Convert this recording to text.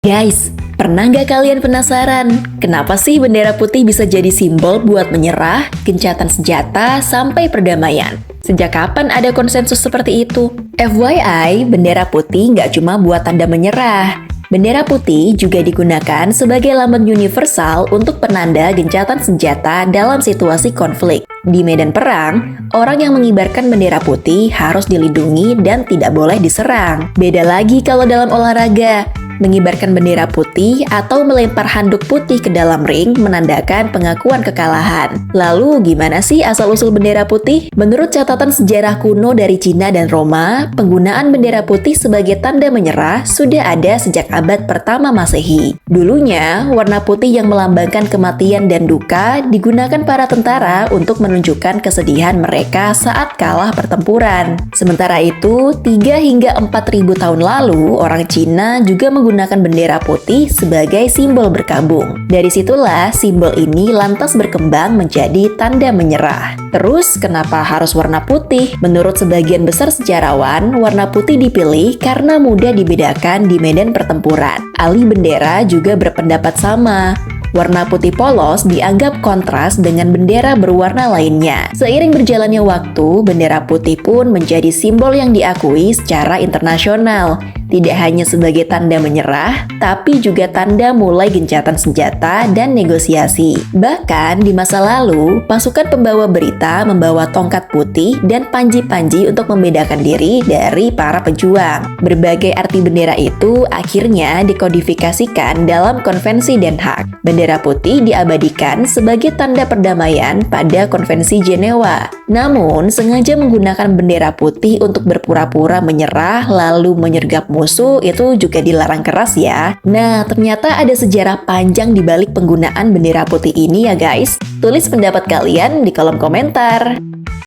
Guys, pernah nggak kalian penasaran? Kenapa sih bendera putih bisa jadi simbol buat menyerah, gencatan senjata, sampai perdamaian? Sejak kapan ada konsensus seperti itu? FYI, bendera putih nggak cuma buat tanda menyerah. Bendera putih juga digunakan sebagai lambang universal untuk penanda gencatan senjata dalam situasi konflik. Di medan perang, orang yang mengibarkan bendera putih harus dilindungi dan tidak boleh diserang. Beda lagi kalau dalam olahraga. Mengibarkan bendera putih atau melempar handuk putih ke dalam ring menandakan pengakuan kekalahan. Lalu gimana sih asal-usul bendera putih? Menurut catatan sejarah kuno dari Cina dan Roma, penggunaan bendera putih sebagai tanda menyerah sudah ada sejak abad pertama Masehi. Dulunya, warna putih yang melambangkan kematian dan duka digunakan para tentara untuk menunjukkan kesedihan mereka saat kalah pertempuran. Sementara itu, 3 hingga 4.000 tahun lalu, orang Cina juga menggunakan bendera putih sebagai simbol berkabung. Dari situlah simbol ini lantas berkembang menjadi tanda menyerah. Terus, kenapa harus warna putih? Menurut sebagian besar sejarawan, warna putih dipilih karena mudah dibedakan di medan pertempuran. Ahli bendera juga berpendapat sama. Warna putih polos dianggap kontras dengan bendera berwarna lainnya. Seiring berjalannya waktu, bendera putih pun menjadi simbol yang diakui secara internasional. Tidak hanya sebagai tanda menyerah, tapi juga tanda mulai gencatan senjata dan negosiasi. Bahkan di masa lalu, pasukan pembawa berita membawa tongkat putih dan panji-panji untuk membedakan diri dari para pejuang. Berbagai arti bendera itu akhirnya dikodifikasikan dalam Konvensi Den Haag. Bendera putih diabadikan sebagai tanda perdamaian pada Konvensi Jenewa. Namun, sengaja menggunakan bendera putih untuk berpura-pura menyerah lalu menyergap musuh itu juga dilarang keras ya. Nah, ternyata ada sejarah panjang di balik penggunaan bendera putih ini ya guys. Tulis pendapat kalian di kolom komentar.